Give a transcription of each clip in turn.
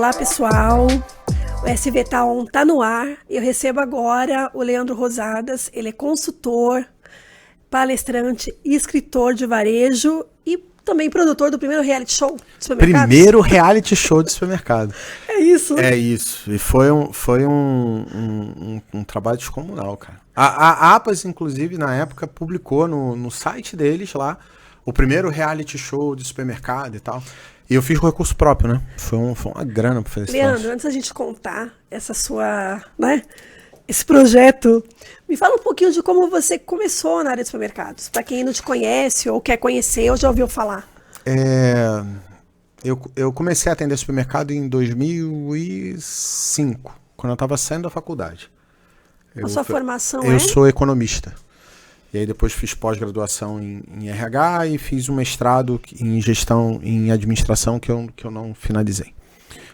Olá, pessoal. O SV Taon tá no ar. Eu recebo agora o Leandro Rosadas. Ele é consultor, palestrante e escritor de varejo e também produtor do primeiro reality show de supermercados. Primeiro reality show de supermercado. É isso. É isso. E foi um trabalho descomunal, cara. A APAS, inclusive, na época, publicou no site deles lá o primeiro reality show de supermercado e tal. E eu fiz com recurso próprio, né? Foi uma grana pra fazer isso. Leandro, antes da gente contar essa sua, esse projeto, me fala um pouquinho de como você começou na área de supermercados. Para quem não te conhece ou quer conhecer ou já ouviu falar. Eu comecei a atender supermercado em 2005, quando eu estava saindo da faculdade. A sua formação Eu sou economista. E aí depois fiz pós-graduação em RH e fiz um mestrado em gestão, em administração, que eu não finalizei.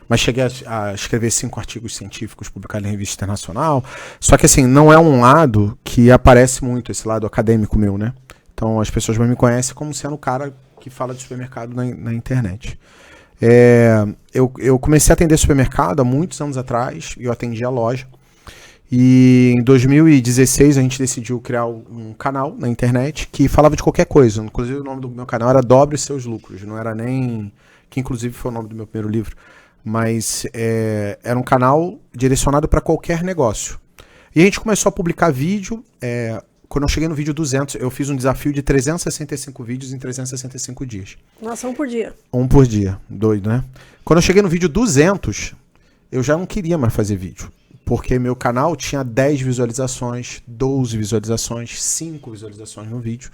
Mas cheguei a escrever 5 artigos científicos publicados em revista internacional. Só que assim, não é um lado que aparece muito, esse lado acadêmico meu, né? Então as pessoas me conhecem como sendo o cara que fala de supermercado na internet. Eu comecei a atender supermercado há muitos anos atrás, e eu atendi a loja. E em 2016 a gente decidiu criar um canal na internet que falava de qualquer coisa. Inclusive o nome do meu canal era Dobre Seus Lucros. Não era nem... que inclusive foi o nome do meu primeiro livro. Mas era um canal direcionado para qualquer negócio. E a gente começou a publicar vídeo. Quando eu cheguei no vídeo 200, eu fiz um desafio de 365 vídeos em 365 dias. Nossa, um por dia. Um por dia. Doido, né? Quando eu cheguei no vídeo 200, eu já não queria mais fazer vídeo. Porque meu canal tinha 10 visualizações, 12 visualizações, 5 visualizações no vídeo.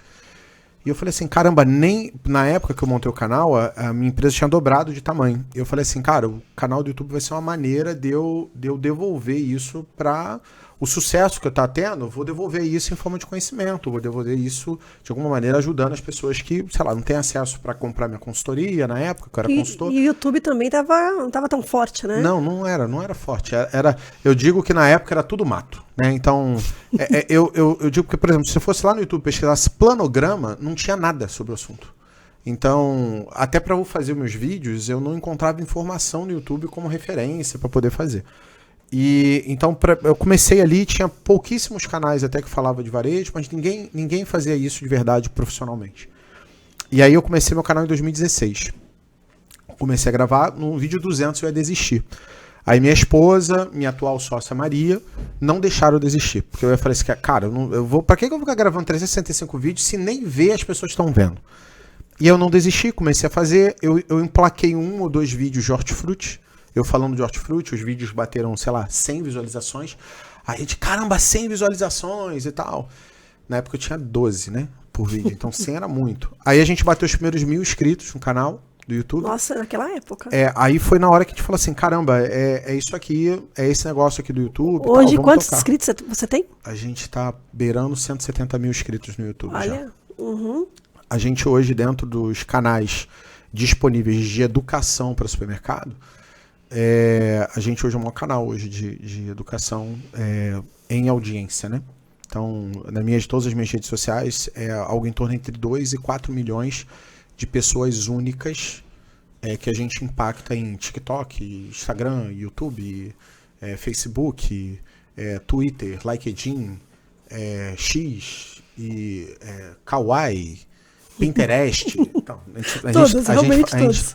E eu falei assim, caramba, nem na época que eu montei o canal, a minha empresa tinha dobrado de tamanho. Eu falei assim, cara, o canal do YouTube vai ser uma maneira de eu devolver isso para o sucesso que eu tô tendo. Eu vou devolver isso em forma de conhecimento, vou devolver isso de alguma maneira ajudando as pessoas que, sei lá, não têm acesso para comprar minha consultoria na época, que eu era consultor. E o YouTube também não tava tão forte, né? Não era forte. Eu digo que na época era tudo mato, né? Então, eu digo que, por exemplo, se eu fosse lá no YouTube pesquisasse planograma, não tinha nada sobre o assunto. Então, até para eu fazer meus vídeos, eu não encontrava informação no YouTube como referência para poder fazer. E então eu comecei ali, tinha pouquíssimos canais até que falava de varejo, mas ninguém fazia isso de verdade profissionalmente. E aí eu comecei meu canal em 2016. Comecei a gravar, no vídeo 200 eu ia desistir. Aí minha esposa, minha atual sócia Maria, não deixaram eu desistir. Porque eu falei assim, cara, pra que eu vou ficar gravando 365 vídeos se nem ver as pessoas estão vendo? E eu não desisti, comecei a fazer, eu emplaquei 1 ou 2 vídeos de hortifruti. Eu falando de hortifruti, os vídeos bateram, sei lá, 100 visualizações. Aí a gente, caramba, 100 visualizações e tal. Na época eu tinha 12, né, por vídeo, então 100 era muito. Aí a gente bateu os primeiros 1000 inscritos no canal do YouTube. Nossa, naquela época. Aí foi na hora que a gente falou assim, caramba, é isso aqui, é esse negócio aqui do YouTube. Hoje, tal, quantos tocar. inscritos você tem? A gente tá beirando 170 mil inscritos no YouTube. Olha, já. A gente hoje, dentro dos canais disponíveis de educação para supermercado, a gente hoje é o maior canal hoje de educação em audiência, né? Então, todas as minhas redes sociais, é algo em torno entre 2 e 4 milhões de pessoas únicas que a gente impacta em TikTok, Instagram, YouTube, Facebook, Twitter, LinkedIn, X, Kawaii, Pinterest. Então,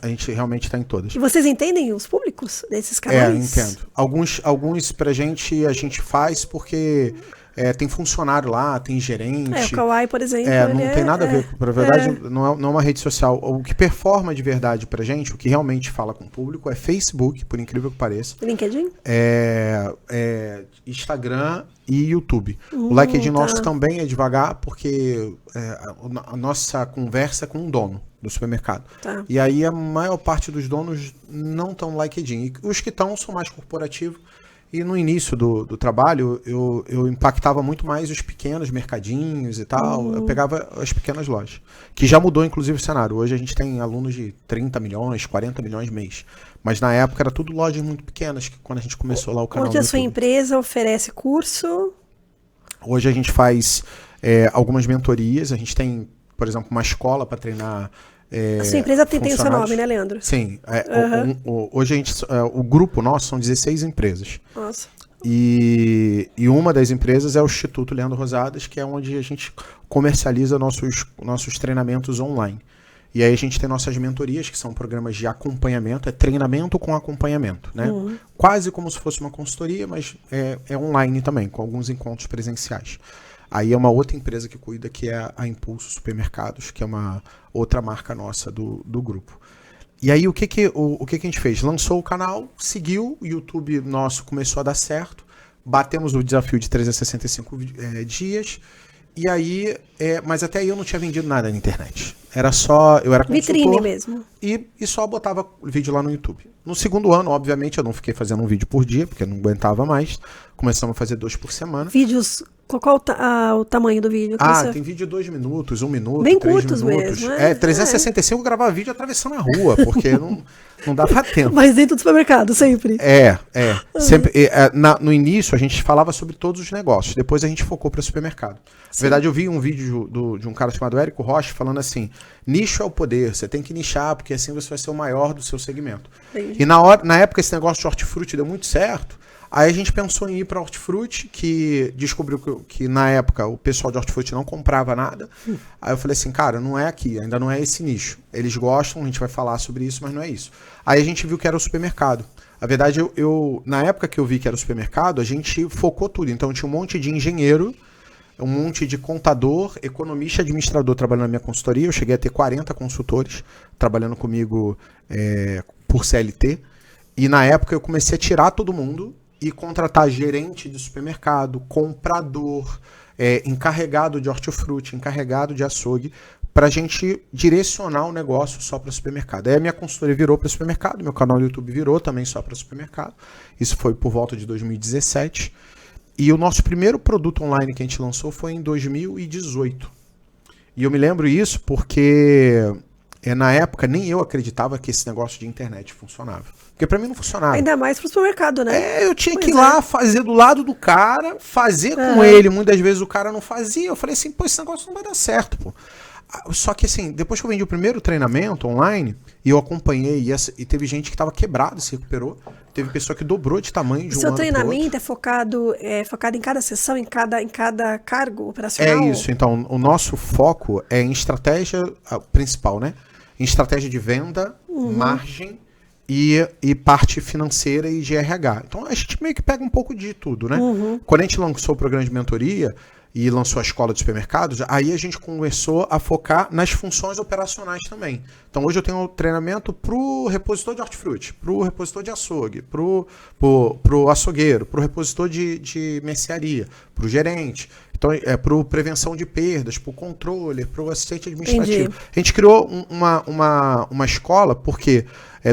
a gente realmente está em todas. E vocês entendem os públicos desses canais? Entendo. Alguns pra gente, a gente faz porque tem funcionário lá, tem gerente. O Kawaii, por exemplo. Não tem nada a ver. Na verdade, não é uma rede social. O que performa de verdade pra gente, o que realmente fala com o público, é Facebook, por incrível que pareça. LinkedIn? Instagram e YouTube. O LinkedIn nosso também é devagar, porque a nossa conversa é com um dono do supermercado. Tá. E aí a maior parte dos donos não estão no LinkedIn. E os que estão são mais corporativos. E no início do trabalho, eu impactava muito mais os pequenos mercadinhos e tal. Eu pegava as pequenas lojas. Que já mudou, inclusive, o cenário. Hoje a gente tem alunos de 30 milhões, 40 milhões mês. Mas na época era tudo lojas muito pequenas, que quando a gente começou lá o canal. Hoje a sua empresa oferece curso? Hoje a gente faz algumas mentorias. A gente tem, por exemplo, uma escola para treinar A sua empresa tem o seu nome, né, Leandro? Sim. Hoje a gente, o grupo nosso são 16 empresas. Nossa. E uma das empresas é o Instituto Leandro Rosadas, que é onde a gente comercializa nossos treinamentos online. E aí a gente tem nossas mentorias, que são programas de acompanhamento, é treinamento com acompanhamento, né? Quase como se fosse uma consultoria, mas é online também, com alguns encontros presenciais. Aí é uma outra empresa que cuida, que é a Impulso Supermercados, que é uma outra marca nossa do grupo. E aí o que a gente fez? Lançou o canal, seguiu, o YouTube nosso começou a dar certo, batemos o desafio de 365 dias, e aí, mas até aí eu não tinha vendido nada na internet. Era só, eu era consultor. Vitrine mesmo. E só botava vídeo lá no YouTube. No segundo ano, obviamente, eu não fiquei fazendo um vídeo por dia, porque eu não aguentava mais. Começamos a fazer 2 por semana. Vídeos, qual o tamanho do vídeo? Tem vídeo de 2 minutos, 1 minuto, bem 3 curtos minutos. Mesmo. 365 eu gravava vídeo atravessando a rua, porque não dava tempo. Mas dentro do supermercado, sempre. Sempre. No início, a gente falava sobre todos os negócios. Depois a gente focou para supermercado. Na verdade, eu vi um vídeo de um cara chamado Érico Rocha falando assim: nicho é o poder, você tem que nichar, porque assim você vai ser o maior do seu segmento. Entendi. E na época esse negócio de hortifruti deu muito certo. Aí a gente pensou em ir para hortifruti, que descobriu que na época o pessoal de hortifruti não comprava nada. Aí eu falei assim, cara, não é aqui, ainda não é esse nicho. Eles gostam, a gente vai falar sobre isso, mas não é isso. Aí a gente viu que era o supermercado. Na verdade, na época que eu vi que era o supermercado, a gente focou tudo. Então tinha um monte de engenheiro, um monte de contador, economista, administrador trabalhando na minha consultoria. Eu cheguei a ter 40 consultores trabalhando comigo por CLT. E na época eu comecei a tirar todo mundo e contratar gerente de supermercado, comprador, encarregado de hortifruti, encarregado de açougue, para a gente direcionar o negócio só para supermercado. Aí a minha consultoria virou para supermercado, meu canal do YouTube virou também só para supermercado. Isso foi por volta de 2017. E o nosso primeiro produto online que a gente lançou foi em 2018. E eu me lembro isso porque na época nem eu acreditava que esse negócio de internet funcionava. Porque pra mim não funcionava. Ainda mais pro supermercado, né? Eu tinha que ir lá fazer do lado do cara, fazer com ele. Muitas vezes o cara não fazia. Eu falei assim, esse negócio não vai dar certo, pô. Só que assim, depois que eu vendi o primeiro treinamento online, e eu acompanhei, e teve gente que tava quebrado, se recuperou. Teve pessoa que dobrou de tamanho de um ano pro outro. O seu treinamento é focado em cada sessão, em cada cargo operacional? É isso. Então, o nosso foco é em estratégia principal, né? Em estratégia de venda, margem, e parte financeira e de RH. Então a gente meio que pega um pouco de tudo, né? Quando a gente lançou o programa de mentoria e lançou a escola de supermercados, aí a gente começou a focar nas funções operacionais também. Então hoje eu tenho treinamento pro repositor de hortifruti, pro repositor de açougue, pro açougueiro, pro repositor de mercearia, pro gerente. Então, pro prevenção de perdas, pro controle, pro assistente administrativo. Entendi. A gente criou uma escola porque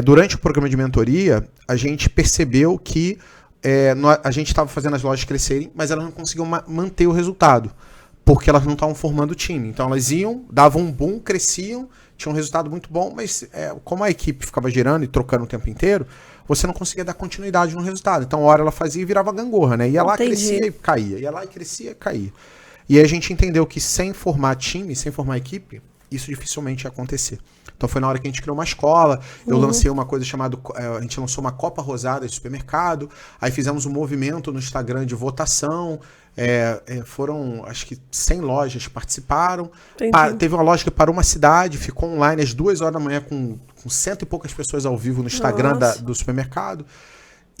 durante o programa de mentoria a gente percebeu que a gente estava fazendo as lojas crescerem, mas elas não conseguiam manter o resultado, porque elas não estavam formando time. Então elas iam, davam um boom, cresciam, tinham um resultado muito bom, mas como a equipe ficava girando e trocando o tempo inteiro, você não conseguia dar continuidade no resultado. Então, a hora ela fazia e virava gangorra, né? Ia lá, crescia e caía. Ia lá e crescia e caía. E aí a gente entendeu que sem formar time, sem formar equipe, isso dificilmente ia acontecer. Então foi na hora que a gente criou uma escola, eu lancei uma coisa chamada, a gente lançou uma Copa Rosada de supermercado, aí fizemos um movimento no Instagram de votação, foram acho que 100 lojas que participaram, teve uma loja que parou uma cidade, ficou online às 2 horas da manhã com 100 e poucas pessoas ao vivo no Instagram do supermercado.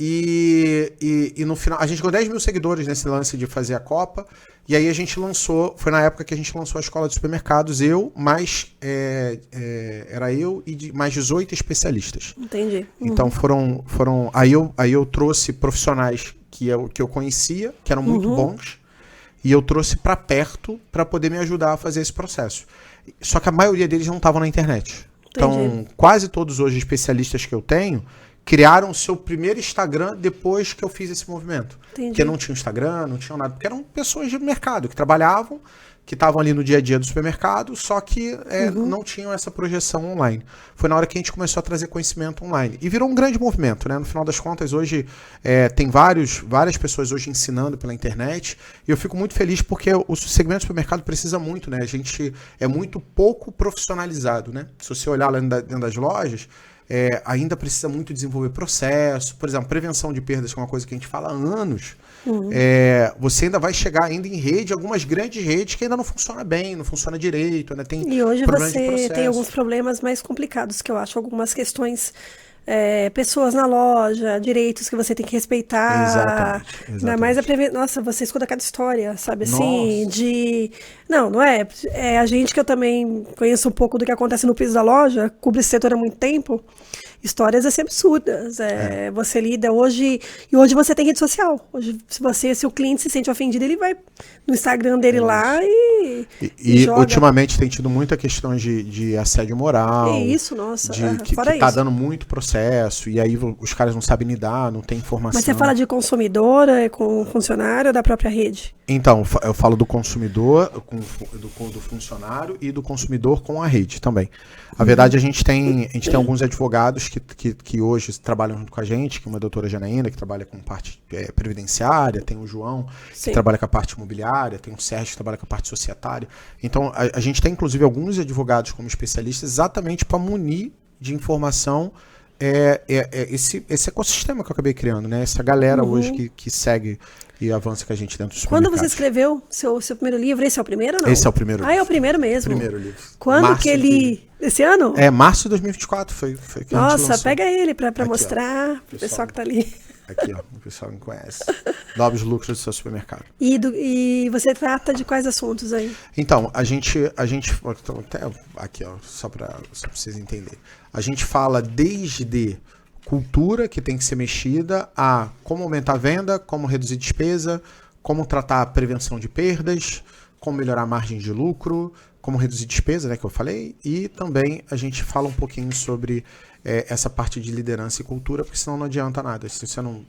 E no final, a gente ganhou 10 mil seguidores nesse lance de fazer a Copa. E aí a gente lançou, foi na época que a gente lançou a escola de supermercados, era eu e mais 18 especialistas. Entendi. Então aí eu trouxe profissionais que eu conhecia, que eram muito bons, e eu trouxe para perto para poder me ajudar a fazer esse processo. Só que a maioria deles não estavam na internet. Entendi. Então, quase todos hoje especialistas que eu tenho criaram o seu primeiro Instagram depois que eu fiz esse movimento. Entendi. Porque não tinha Instagram, não tinha nada. Porque eram pessoas de mercado que trabalhavam, que estavam ali no dia a dia do supermercado, só que não tinham essa projeção online. Foi na hora que a gente começou a trazer conhecimento online. E virou um grande movimento, né? No final das contas, hoje tem várias pessoas hoje ensinando pela internet, e eu fico muito feliz porque o segmento do supermercado precisa muito, né? A gente é muito pouco profissionalizado, né? Se você olhar lá dentro das lojas, ainda precisa muito desenvolver processo. Por exemplo, prevenção de perdas, que é uma coisa que a gente fala há anos. Você ainda vai chegar ainda em rede, algumas grandes redes que ainda não funciona bem, não funciona direito, né? Tem e hoje você tem alguns problemas mais complicados, que eu acho, algumas questões, pessoas na loja, direitos que você tem que respeitar. Exatamente. Ainda mais Nossa, você escuta cada história, sabe assim, Não é? A gente que eu também conheço um pouco do que acontece no piso da loja, cubro esse setor há muito tempo, histórias assim absurdas. Você lida hoje, e hoje você tem rede social. Hoje, se o cliente se sente ofendido, ele vai no Instagram dele lá e joga. Ultimamente tem tido muita questão de assédio moral. Isso, nossa. Que tá dando muito processo, e aí os caras não sabem lidar, não tem informação. Mas você fala de consumidora, com funcionário, ou da própria rede? Então, eu falo do consumidor, do funcionário, e do consumidor com a rede também. Na verdade, a gente tem alguns advogados que hoje trabalham junto com a gente, que é uma doutora Janaína, que trabalha com parte previdenciária, tem o João, que trabalha com a parte imobiliária, tem o Sérgio, que trabalha com a parte societária. Então, a gente tem, inclusive, alguns advogados como especialistas exatamente para munir de informação esse ecossistema que eu acabei criando, né? Essa galera hoje que segue e avança com a gente dentro do supermercado. Quando você escreveu seu primeiro livro, esse é o primeiro ou não? Esse é o primeiro livro. É o primeiro mesmo? Primeiro livro. Quando que ele... Esse ano? Março de 2024 foi que a gente lançou. Pega ele pra mostrar pro pessoal que tá ali. Aqui, ó, o pessoal me conhece. Novos lucros do seu supermercado. E você trata de quais assuntos aí? Então, a gente até aqui, ó, só para vocês entenderem. A gente fala desde cultura, que tem que ser mexida, a como aumentar a venda, como reduzir despesa, como tratar a prevenção de perdas, como melhorar a margem de lucro, como reduzir despesa, né, que eu falei, e também a gente fala um pouquinho sobre essa parte de liderança e cultura, porque senão não adianta nada. Se você não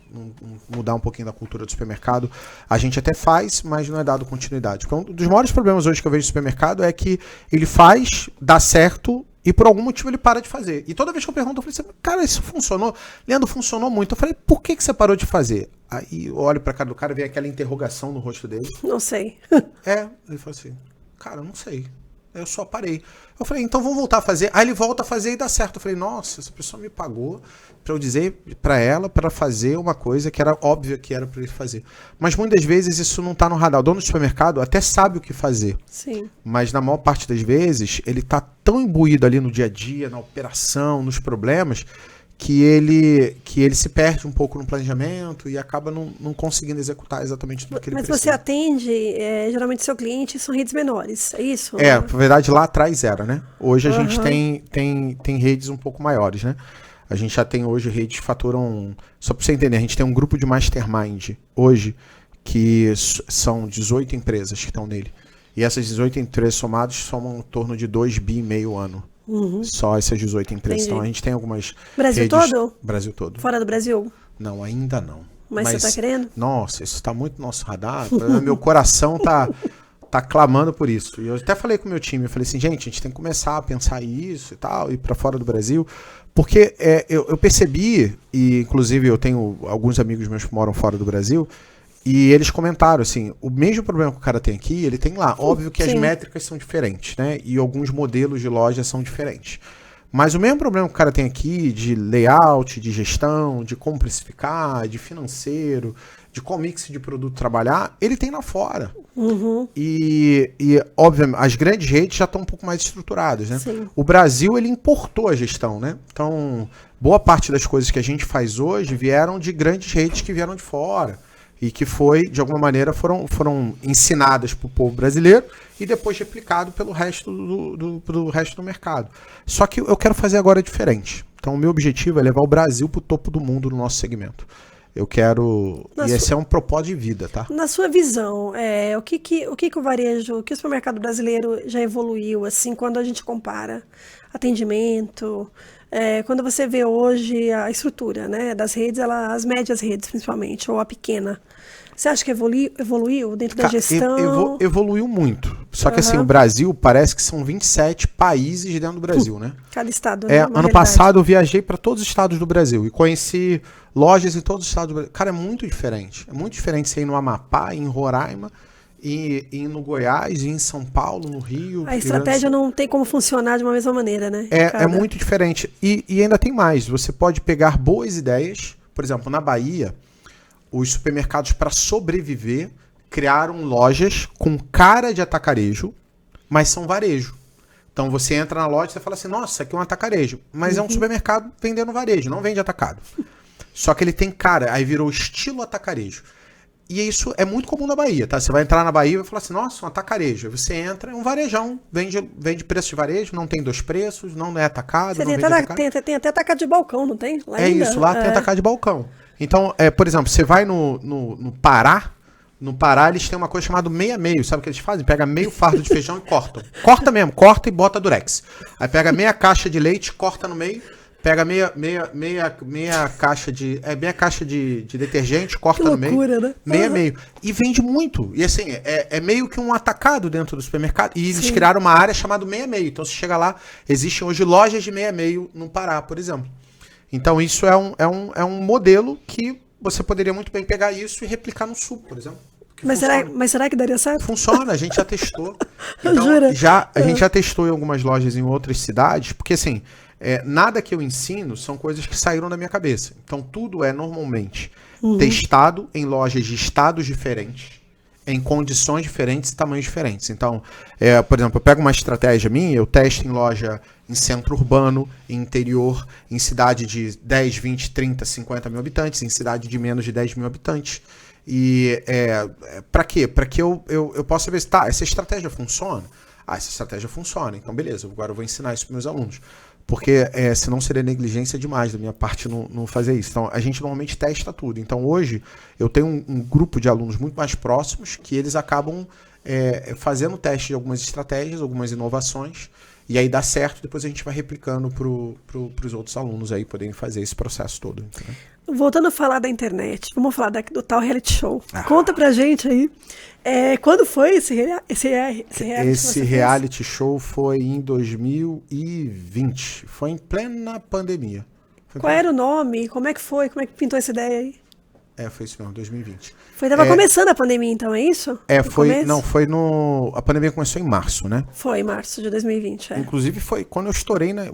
mudar um pouquinho da cultura do supermercado, a gente até faz, mas não é dado continuidade. Porque um dos maiores problemas hoje que eu vejo no supermercado é que ele faz, dá certo, e por algum motivo ele para de fazer. E toda vez que eu pergunto, eu falei assim, cara, isso funcionou? Leandro, funcionou muito. Eu falei, por que você parou de fazer? Aí eu olho pra cara do cara e vem aquela interrogação no rosto dele. Não sei. Ele falou assim, cara, eu não sei. Eu só parei. Eu falei, então vamos voltar a fazer. Aí ele volta a fazer e dá certo. Eu falei, nossa, essa pessoa me pagou pra eu dizer pra ela para fazer uma coisa que era óbvia que era pra ele fazer. Mas muitas vezes isso não tá no radar. O dono do supermercado até sabe o que fazer. Sim. Mas na maior parte das vezes ele tá tão imbuído ali no dia a dia, na operação, nos problemas, que ele se perde um pouco no planejamento e acaba não conseguindo executar exatamente tudo que ele precisa. Mas você atende, geralmente seu cliente são redes menores, é isso? Na verdade lá atrás era, né? Hoje a gente tem redes um pouco maiores, né? A gente já tem hoje redes que faturam, só para você entender, a gente tem um grupo de mastermind hoje que são 18 empresas que estão nele. E essas 18 empresas somadas somam em torno de 2,5 bi ano. Só essas 18 empresas. Entendi. Então a gente tem algumas Brasil redes... todo? Brasil todo. Fora do Brasil? Não, ainda não. Mas você tá querendo? Nossa, isso tá muito no nosso radar. Meu coração tá clamando por isso. E eu até falei com o meu time, eu falei assim, gente, a gente tem que começar a pensar isso e tal, ir para fora do Brasil. Porque eu percebi, e inclusive eu tenho alguns amigos meus que moram fora do Brasil, e eles comentaram assim, o mesmo problema que o cara tem aqui, ele tem lá. Óbvio que as métricas são diferentes, né? E alguns modelos de loja são diferentes. Mas o mesmo problema que o cara tem aqui de layout, de gestão, de como precificar, de financeiro, de qual mix de produto trabalhar, ele tem lá fora. E obviamente, as grandes redes já estão um pouco mais estruturadas, né? Sim. O Brasil, ele importou a gestão, né? Então, boa parte das coisas que a gente faz hoje vieram de grandes redes que vieram de fora. E que de alguma maneira, foram ensinadas para o povo brasileiro e depois replicado pelo resto do resto do mercado. Só que eu quero fazer agora diferente. Então, o meu objetivo é levar o Brasil para o topo do mundo no nosso segmento. Eu quero... esse é um propósito de vida, tá? Na sua visão, o que o varejo, o que o supermercado brasileiro já evoluiu, assim, quando a gente compara atendimento... quando você vê hoje a estrutura, né, das redes, as médias redes principalmente, ou a pequena, você acha que evoluiu dentro da gestão? Evoluiu muito. Pra Só que assim, o Brasil parece que são 27 países dentro do Brasil, né? Cada estado, né? Ano passado eu viajei para todos os estados do Brasil e conheci lojas em todos os estados do Brasil. Cara, é muito diferente. É muito diferente você ir no Amapá, em Roraima, e no Goiás, e em São Paulo, no Rio. A estratégia não tem como funcionar de uma mesma maneira, né? É muito diferente. E ainda tem mais. Você pode pegar boas ideias. Por exemplo, na Bahia, os supermercados, para sobreviver, criaram lojas com cara de atacarejo, mas são varejo. Então você entra na loja e você fala assim, nossa, isso aqui é um atacarejo. Mas é um supermercado vendendo varejo, não vende atacado. Só que ele tem cara, aí virou estilo atacarejo. E isso é muito comum na Bahia, tá? Você vai entrar na Bahia e vai falar assim, nossa, um atacarejo. Aí você entra, é um varejão, vende preço de varejo, não tem dois preços, não é atacado, Você não vende tem, atacado. tem até atacado de balcão, não tem? Lá ainda? Isso, lá tem atacado de balcão. Então, por exemplo, você vai no Pará, no Pará eles têm uma coisa chamada meia-meio, sabe o que eles fazem? Pega meio fardo de feijão e cortam. Corta mesmo, corta e bota durex. Aí pega meia caixa de leite, corta no meio, pega meia caixa de detergente, corta Que no meio. loucura, né? Meio. E vende muito. E assim, é meio que um atacado dentro do supermercado. E eles criaram uma área chamada meia-meio. Então você chega lá, existem hoje lojas de meia-meio no Pará, por exemplo. Então isso é um modelo que você poderia muito bem pegar isso e replicar no Sul, por exemplo. Mas será que daria certo? Funciona, a gente já testou. Então, Jura? a gente já testou em algumas lojas em outras cidades, porque assim, nada que eu ensino são coisas que saíram da minha cabeça. Então tudo é normalmente testado em lojas de estados diferentes, em condições diferentes e tamanhos diferentes. Então, por exemplo, eu pego uma estratégia minha, eu testo em loja em centro urbano, em interior, em cidade de 10, 20, 30, 50 mil habitantes, em cidade de menos de 10 mil habitantes. E para quê? Para que eu possa ver se essa estratégia funciona. Essa estratégia funciona, então beleza, agora eu vou ensinar isso para meus alunos. Porque senão seria negligência demais da minha parte não fazer isso. Então a gente normalmente testa tudo. Então hoje eu tenho um grupo de alunos muito mais próximos que eles acabam fazendo teste de algumas estratégias, algumas inovações, e aí dá certo, depois a gente vai replicando para os outros alunos aí poderem fazer esse processo todo. Entendeu? Voltando a falar da internet, vamos falar do tal reality show. Conta pra gente aí, quando foi esse reality? Esse reality show foi em 2020, foi em plena pandemia. Qual era o nome? Como é que foi? Como é que pintou essa ideia aí? Foi isso mesmo, 2020. Tava começando a pandemia então, é isso? A pandemia começou em março, né? Foi em março de 2020, Inclusive foi quando eu estourei na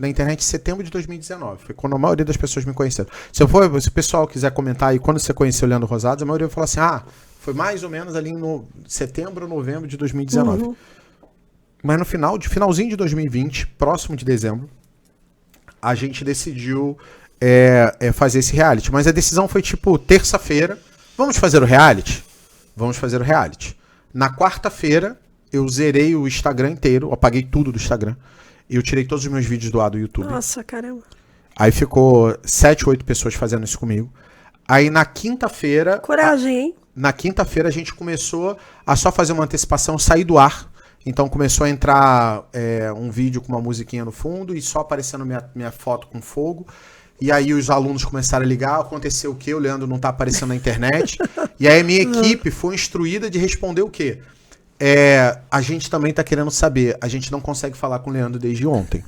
internet em setembro de 2019. Foi quando a maioria das pessoas me conheceram. Se o pessoal quiser comentar aí, quando você conheceu o Leandro Rosadas, a maioria vai falar assim, foi mais ou menos ali no setembro, novembro de 2019. Mas no finalzinho de 2020, próximo de dezembro, a gente decidiu fazer esse reality. Mas a decisão foi tipo, terça-feira, vamos fazer o reality? Vamos fazer o reality. Na quarta-feira, eu zerei o Instagram inteiro, apaguei tudo do Instagram, e eu tirei todos os meus vídeos do ar do YouTube. Nossa, caramba. Aí ficou 7, 8 pessoas fazendo isso comigo. Aí na quinta-feira... Coragem, hein? Na quinta-feira a gente começou a só fazer uma antecipação, sair do ar. Então começou a entrar um vídeo com uma musiquinha no fundo e só aparecendo minha foto com fogo. E aí os alunos começaram a ligar, aconteceu o quê? O Leandro não tá aparecendo na internet. E aí a minha equipe foi instruída de responder o quê? A gente também tá querendo saber, a gente não consegue falar com o Leandro desde ontem.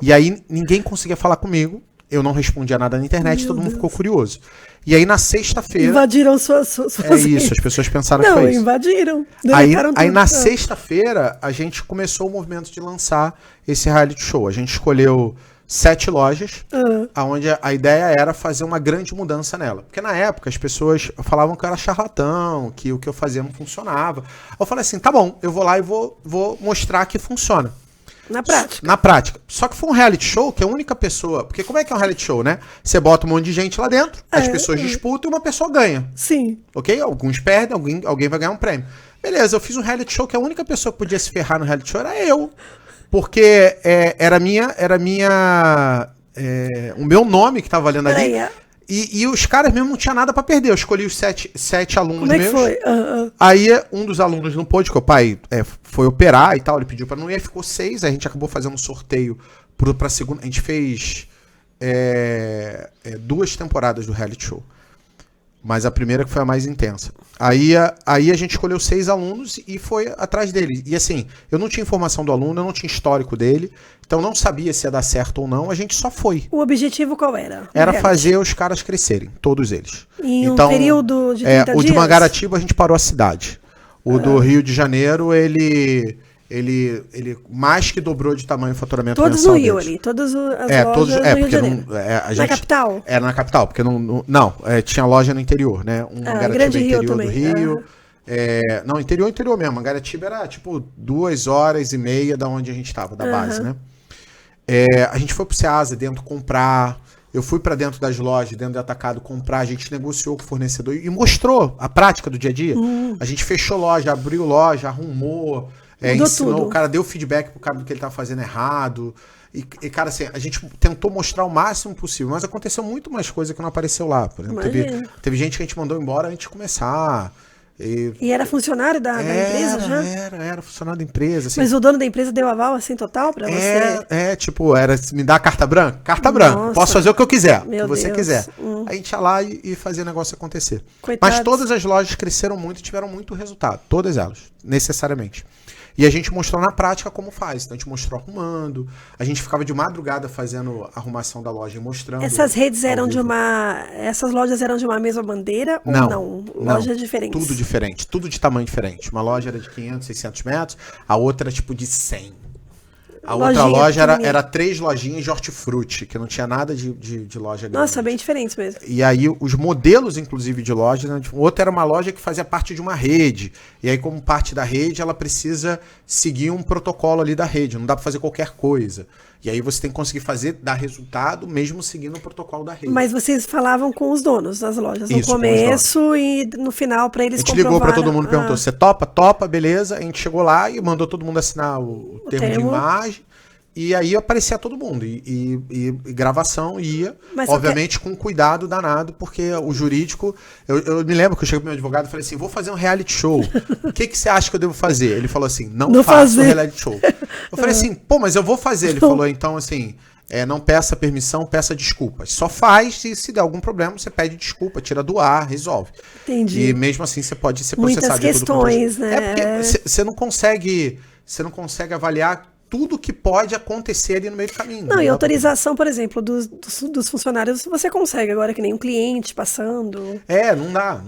E aí ninguém conseguia falar comigo, eu não respondia nada na internet, todo mundo ficou curioso. E aí na sexta-feira... Invadiram suas isso, as pessoas pensaram que foi isso. Não, invadiram. Aí na sexta-feira a gente começou o movimento de lançar esse reality show. A gente escolheu 7 lojas, onde a ideia era fazer uma grande mudança nela. Porque na época as pessoas falavam que eu era charlatão, que o que eu fazia não funcionava. Eu falei assim, tá bom, eu vou lá e vou mostrar que funciona. Na prática. Só que foi um reality show que a única pessoa... Porque como é que é um reality show, né? Você bota um monte de gente lá dentro, as pessoas disputam e uma pessoa ganha. Sim. Ok? Alguns perdem, alguém vai ganhar um prêmio. Beleza, eu fiz um reality show que a única pessoa que podia se ferrar no reality show era eu. Porque o meu nome que tava valendo ali. E os caras mesmo não tinha nada pra perder. Eu escolhi os 7 alunos meus. Como é que foi? Aí um dos alunos não pôde, que o pai foi operar e tal, ele pediu pra não ir, ficou 6, aí a gente acabou fazendo um sorteio pra segunda. A gente fez 2 temporadas do reality show. Mas a primeira que foi a mais intensa. Aí a gente escolheu 6 alunos e foi atrás dele. E assim, eu não tinha informação do aluno, eu não tinha histórico dele, então não sabia se ia dar certo ou não, a gente só foi. O objetivo qual era? Era fazer os caras crescerem, todos eles. Em um período de 30 dias? O de Mangaratiba a gente parou a cidade. O do Rio de Janeiro, ele mais que dobrou de tamanho o faturamento todos mensal no Rio deles. ali, todas as lojas no Rio de Janeiro. Na capital? Era na capital, porque tinha loja no interior, né? Grande Rio interior também. do Rio. Não, interior mesmo. Mangaratiba era tipo 2h30 da onde a gente estava, da base, né? A gente foi pro Ceasa dentro comprar. Eu fui para dentro das lojas, dentro do atacado, comprar. A gente negociou com o fornecedor e mostrou a prática do dia a dia. A gente fechou loja, abriu loja, arrumou. Ensinou, tudo. O cara deu feedback pro cara do que ele tava fazendo errado. E, cara, assim, a gente tentou mostrar o máximo possível, mas aconteceu muito mais coisa que não apareceu lá. Por exemplo, teve gente que a gente mandou embora antes de começar. E era funcionário da empresa já? Era funcionário da empresa. Assim. Mas o dono da empresa deu aval assim total pra você? Tipo, me dá a carta branca? Carta branca. Posso fazer o que eu quiser, o que você quiser. A gente ia lá e fazia o negócio acontecer. Coitados. Mas todas as lojas cresceram muito e tiveram muito resultado. Todas elas, necessariamente. E a gente mostrou na prática como faz. Então a gente mostrou arrumando. A gente ficava de madrugada fazendo a arrumação da loja e mostrando. Essas redes eram essas lojas eram de uma mesma bandeira ou não? Lojas diferentes? Tudo diferente. Tudo de tamanho diferente. Uma loja era de 500, 600 metros. A outra era tipo de 100. A outra loja era 3 lojinhas de hortifruti, que não tinha nada de loja grande. Nossa, bem diferentes mesmo. E aí os modelos, inclusive, de loja, né? Outra era uma loja que fazia parte de uma rede. E aí, como parte da rede, ela precisa seguir um protocolo ali da rede. Não dá para fazer qualquer coisa. E aí você tem que conseguir dar resultado mesmo seguindo o protocolo da rede. Mas vocês falavam com os donos das lojas no começo e no final para eles comprovarem. A gente ligou para todo mundo e perguntou, você topa? Topa, beleza. A gente chegou lá e mandou todo mundo assinar o termo de imagem. E aí aparecia todo mundo. E gravação ia, mas obviamente com cuidado danado, porque o jurídico... Eu me lembro que eu cheguei pro meu advogado e falei assim, vou fazer um reality show. O que você acha que eu devo fazer? Ele falou assim, não faça um reality show. Eu falei assim, pô, mas eu vou fazer. Ele falou, então assim... não peça permissão, peça desculpas. Só faz e se der algum problema, você pede desculpa, tira do ar, resolve. Entendi. E mesmo assim você pode ser processado. Muitas questões, né? Porque você não consegue avaliar tudo que pode acontecer ali no meio do caminho. Não, e autorização, por exemplo, dos funcionários, você consegue agora, que nem um cliente passando. Não dá.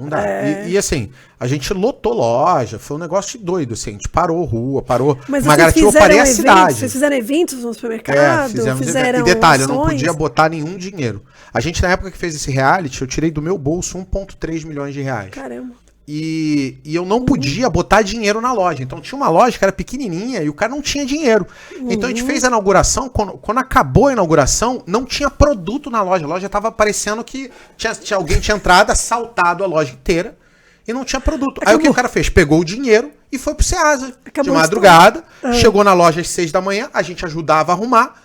E assim, a gente lotou loja, foi um negócio doido, assim, a gente parou rua, Mas Mangaratiba, eu parei a cidade. Vocês fizeram eventos no supermercado? Fizeram e detalhe, ações. Eu não podia botar nenhum dinheiro. A gente, na época que fez esse reality, eu tirei do meu bolso 1,3 milhões de reais. Caramba. E eu não podia botar dinheiro na loja. Então tinha uma loja que era pequenininha e o cara não tinha dinheiro. Então a gente fez a inauguração, quando acabou a inauguração, não tinha produto na loja. A loja estava parecendo que alguém tinha entrado, assaltado a loja inteira e não tinha produto. Aí o que o cara fez? Pegou o dinheiro e foi pro Ceasa de madrugada, chegou na loja às 6 da manhã, a gente ajudava a arrumar.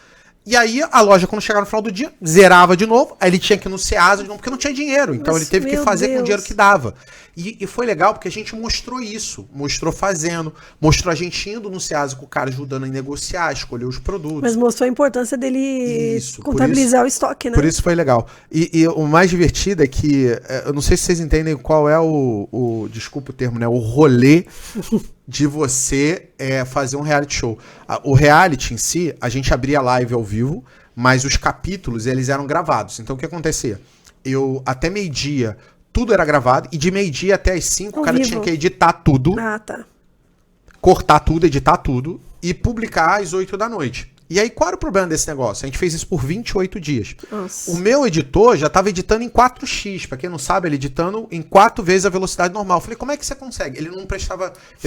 E aí a loja, quando chegava no final do dia, zerava de novo. Aí ele tinha que ir no Ceasa de novo, porque não tinha dinheiro. Então ele teve que fazer com o dinheiro que dava. E foi legal porque a gente mostrou isso. Mostrou fazendo. Mostrou a gente indo no Ceasa com o cara ajudando a negociar, escolher os produtos. Mas mostrou a importância dele contabilizar o estoque, né? Por isso foi legal. E o mais divertido é que, eu não sei se vocês entendem qual é desculpa o termo, né? O rolê de você fazer um reality show. O reality em si, a gente abria live ao vivo, mas os capítulos, eles eram gravados. Então o que acontecia? Até meio-dia, tudo era gravado, e de meio-dia até as 5, o cara tinha que editar tudo. Cortar tudo, editar tudo, e publicar às 8 da noite. E aí, qual era o problema desse negócio? A gente fez isso por 28 dias. Nossa. O meu editor já estava editando em 4x. Pra quem não sabe, ele editando em 4 vezes a velocidade normal. Eu falei, como é que você consegue? Ele não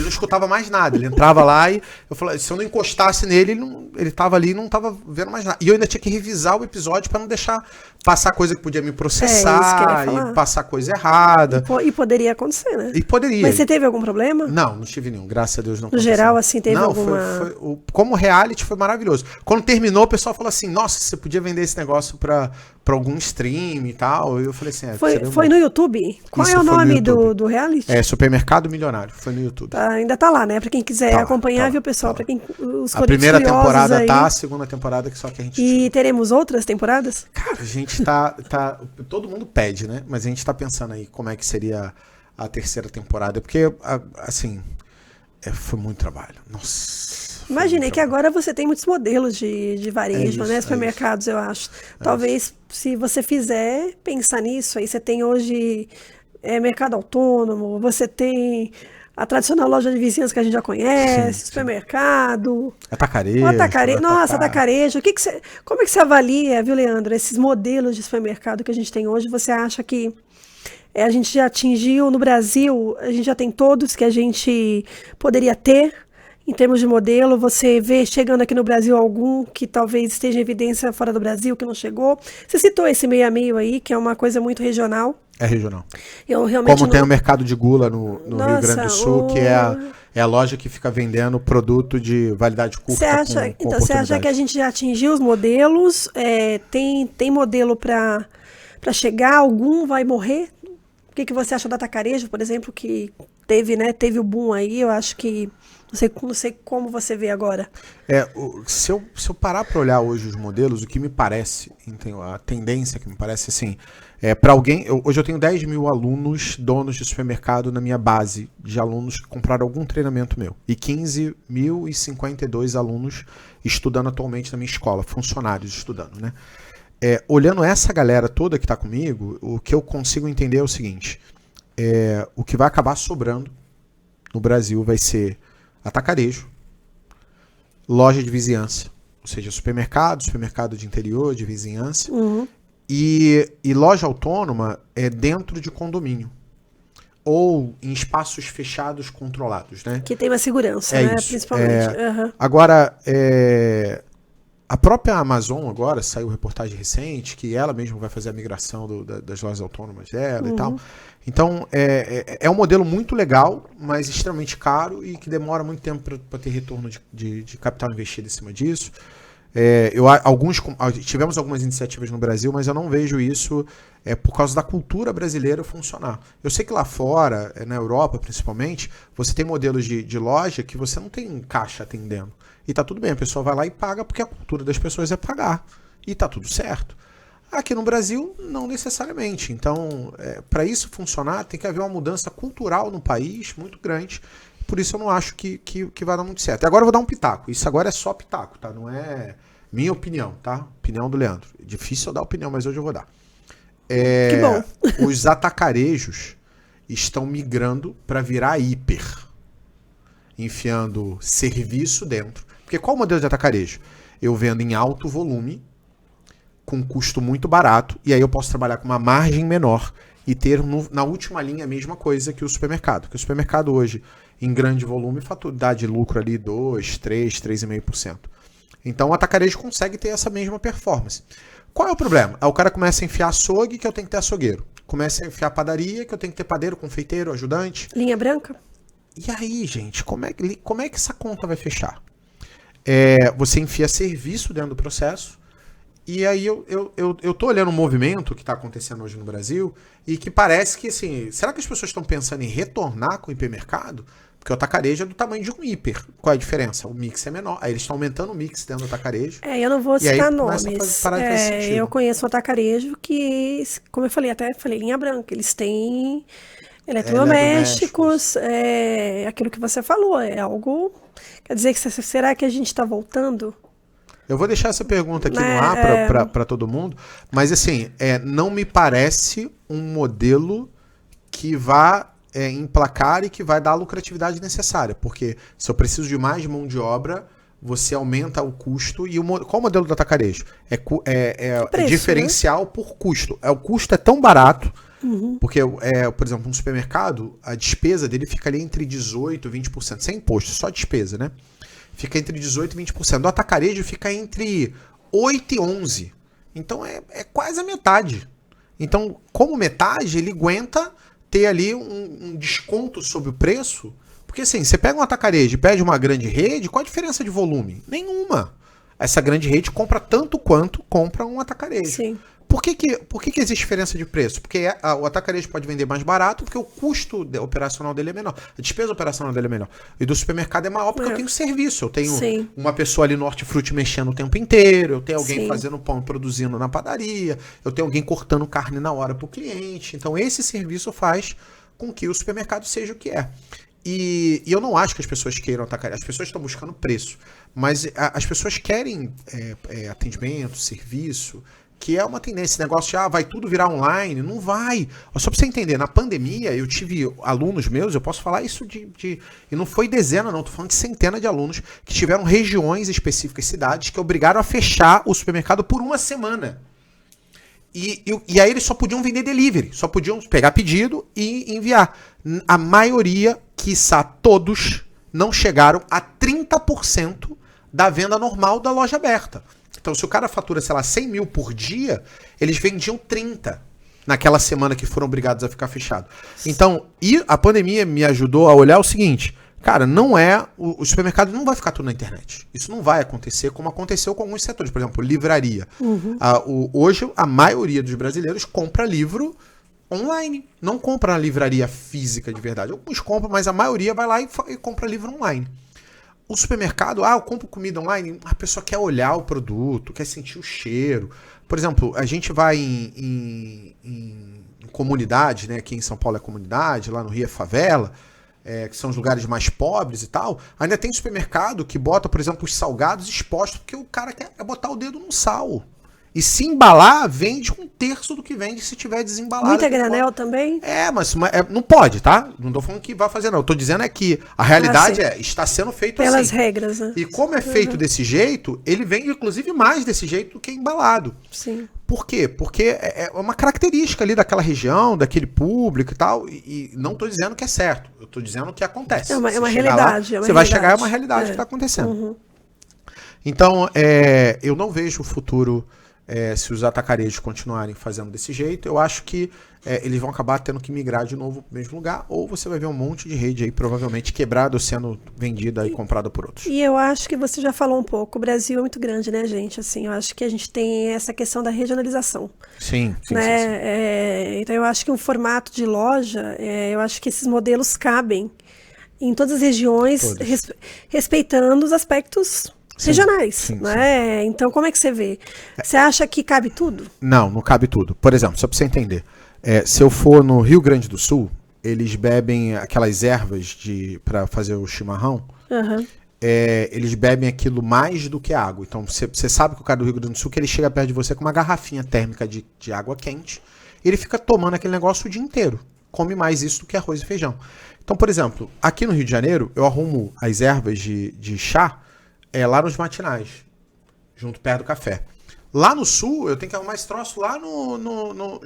escutava mais nada. Ele entrava lá e eu falei, se eu não encostasse nele, ele tava ali e não tava vendo mais nada. E eu ainda tinha que revisar o episódio para não deixar passar coisa que podia me processar e passar coisa errada. E poderia acontecer, né? E poderia. Mas você teve algum problema? Não tive nenhum. Graças a Deus não aconteceu. No geral, assim, teve não, alguma... como reality foi maravilhoso. Quando terminou, o pessoal falou assim, nossa, você podia vender esse negócio pra algum stream e tal. Eu falei assim... Foi no YouTube? Qual Isso, é o foi no nome YouTube. do reality? Supermercado Milionário. Foi no YouTube. Ainda tá lá, né? Pra quem quiser Tá lá, acompanhar, tá lá, viu, pessoal? tá lá. Pra quem, os A primeira curiosos temporada aí. tá, a segunda temporada que só que a gente... E teremos outras temporadas? Cara, a gente tá... Todo mundo pede, né? Mas a gente tá pensando aí como é que seria a terceira temporada. Porque, assim... foi muito trabalho. Nossa. Imaginei que agora você tem muitos modelos de varejo, isso, né? Supermercados, eu acho. Talvez, se você fizer, pensar nisso, aí você tem hoje mercado autônomo, você tem a tradicional loja de vizinhança que a gente já conhece, supermercado. Atacarejo. Nossa, atacarejo. Como é que você avalia, viu, Leandro, esses modelos de supermercado que a gente tem hoje? Você acha que a gente já atingiu no Brasil, a gente já tem todos que a gente poderia ter em termos de modelo? Você vê chegando aqui no Brasil algum que talvez esteja em evidência fora do Brasil, que não chegou? Você citou esse meio a meio aí, que é uma coisa muito regional. É regional. Eu realmente Como tem o mercado de gula no Rio Grande do Sul, que é a loja que fica vendendo produto de validade curta. Você acha que a gente já atingiu os modelos? Tem modelo para chegar? Algum vai morrer? O que você acha do atacarejo, por exemplo, que teve o boom aí? Eu acho que... Não sei como você vê agora. Se eu parar para olhar hoje os modelos, o que me parece, a tendência que me parece assim, para alguém... Hoje eu tenho 10 mil alunos, donos de supermercado na minha base de alunos que compraram algum treinamento meu. E 15.052 alunos estudando atualmente na minha escola, funcionários estudando, né? Olhando essa galera toda que está comigo, o que eu consigo entender é o seguinte, o que vai acabar sobrando no Brasil vai ser atacarejo, loja de vizinhança, ou seja, supermercado de interior, de vizinhança, e loja autônoma dentro de condomínio, ou em espaços fechados controlados, né? Que tem uma segurança, né? Isso. Principalmente. Agora, a própria Amazon agora, saiu reportagem recente, que ela mesma vai fazer a migração das lojas autônomas dela e tal. Então, é um modelo muito legal, mas extremamente caro e que demora muito tempo para ter retorno de capital investido em cima disso. Tivemos algumas iniciativas no Brasil, mas eu não vejo isso por causa da cultura brasileira funcionar. Eu sei que lá fora, na Europa principalmente, você tem modelos de loja que você não tem caixa atendendo. E tá tudo bem, a pessoa vai lá e paga porque a cultura das pessoas é pagar. E tá tudo certo. Aqui no Brasil, não necessariamente. Então, para isso funcionar, tem que haver uma mudança cultural no país muito grande. Por isso eu não acho que vai dar muito certo. Agora eu vou dar um pitaco. Isso agora é só pitaco, tá? Não é minha opinião, tá? Opinião do Leandro. É difícil eu dar opinião, mas hoje eu vou dar. Que bom. Os atacarejos estão migrando para virar hiper. Enfiando serviço dentro. Porque qual o modelo de atacarejo? Eu vendo em alto volume, com custo muito barato, e aí eu posso trabalhar com uma margem menor e ter na última linha a mesma coisa que o supermercado. Porque o supermercado hoje, em grande volume, dá de lucro ali 2, 3, 3,5%. Então o atacarejo consegue ter essa mesma performance. Qual é o problema? O cara começa a enfiar açougue, que eu tenho que ter açougueiro. Começa a enfiar padaria, que eu tenho que ter padeiro, confeiteiro, ajudante. Linha branca? E aí, gente, como é que essa conta vai fechar? Você enfia serviço dentro do processo, e aí eu tô olhando um movimento que está acontecendo hoje no Brasil, e que parece que, assim, será que as pessoas estão pensando em retornar com o hipermercado? Porque o atacarejo é do tamanho de um hiper. Qual é a diferença? O mix é menor. Aí eles estão aumentando o mix dentro do atacarejo. Eu não vou citar nomes. Eu conheço um atacarejo que, como eu falei, linha branca. Eles têm eletrodomésticos, aquilo que você falou, é algo... Quer dizer, será que a gente está voltando? Eu vou deixar essa pergunta aqui no ar para todo mundo, mas assim, não me parece um modelo que vá emplacar e que vai dar a lucratividade necessária, porque se eu preciso de mais mão de obra, você aumenta o custo. E qual o modelo do atacarejo? Preço, diferencial, né? Por custo. O custo é tão barato, porque, por exemplo, um supermercado, a despesa dele fica ali entre 18% e 20%, sem imposto, só despesa, né? Fica entre 18% e 20%. Do atacarejo fica entre 8% e 11%. Então é quase a metade. Então, como metade, ele aguenta ter ali um desconto sobre o preço. Porque assim, você pega um atacarejo e pede uma grande rede, qual a diferença de volume? Nenhuma. essa grande rede compra tanto quanto compra um atacarejo. Sim. Por que existe diferença de preço? Porque o atacarejo pode vender mais barato porque o custo operacional dele é menor. A despesa operacional dele é menor. E do supermercado é maior porque eu tenho serviço. Eu tenho uma pessoa ali no hortifruti mexendo o tempo inteiro. Eu tenho alguém fazendo pão, produzindo na padaria. Eu tenho alguém cortando carne na hora para o cliente. Então esse serviço faz com que o supermercado seja o que é. E eu não acho que as pessoas queiram atacarejo. As pessoas estão buscando preço. Mas as pessoas querem atendimento, serviço, que é uma tendência, esse negócio de vai tudo virar online, não vai. Só pra você entender, na pandemia eu tive alunos meus, eu posso falar isso e não foi dezena não, tô falando de centena de alunos que tiveram regiões específicas, cidades, que obrigaram a fechar o supermercado por uma semana. E aí eles só podiam vender delivery, só podiam pegar pedido e enviar. A maioria, quiçá todos, não chegaram a 30% da venda normal da loja aberta. Então, se o cara fatura, sei lá, 100 mil por dia, eles vendiam 30 naquela semana que foram obrigados a ficar fechado. Então, e a pandemia me ajudou a olhar o seguinte, cara, o supermercado não vai ficar tudo na internet. Isso não vai acontecer como aconteceu com alguns setores. Por exemplo, livraria. Hoje, a maioria dos brasileiros compra livro online. Não compra na livraria física de verdade. Alguns compram, mas a maioria vai lá e compra livro online. O supermercado, eu compro comida online, a pessoa quer olhar o produto, quer sentir o cheiro. Por exemplo, a gente vai em comunidade, né? Aqui em São Paulo é comunidade, lá no Rio é favela, que são os lugares mais pobres e tal. Ainda tem supermercado que bota, por exemplo, os salgados expostos, porque o cara quer botar o dedo no sal. E se embalar, vende 1/3 do que vende se tiver desembalado. Muita granel também? Mas não pode, tá? Não tô falando que vai fazer, não. Eu tô dizendo que a realidade está sendo feito pelas assim. regras, né? E como é feito desse jeito, ele vende, inclusive, mais desse jeito do que embalado. Sim. Por quê? Porque é uma característica ali daquela região, daquele público e tal. E não tô dizendo que é certo. Eu tô dizendo que acontece. É uma realidade. Você vai chegar, é uma realidade que tá acontecendo. Então, eu não vejo o futuro... se os atacarejos continuarem fazendo desse jeito, eu acho que eles vão acabar tendo que migrar de novo para o mesmo lugar, ou você vai ver um monte de rede aí provavelmente quebrada ou sendo vendida e comprada por outros. E eu acho que você já falou um pouco, o Brasil é muito grande, né, gente? Assim, eu acho que a gente tem essa questão da regionalização. Sim, né? Sim. Então eu acho que um formato de loja, eu acho que esses modelos cabem em todas as regiões, respeitando os aspectos regionais, sim. Então, como é que você vê? Você acha que cabe tudo? Não cabe tudo. Por exemplo, só para você entender, se eu for no Rio Grande do Sul, eles bebem aquelas ervas para fazer o chimarrão, eles bebem aquilo mais do que água. Então, você sabe que o cara do Rio Grande do Sul, que ele chega perto de você com uma garrafinha térmica de água quente, e ele fica tomando aquele negócio o dia inteiro. Come mais isso do que arroz e feijão. Então, por exemplo, aqui no Rio de Janeiro, eu arrumo as ervas de chá, lá nos matinais, junto perto do café. Lá no sul, eu tenho que arrumar esse troço lá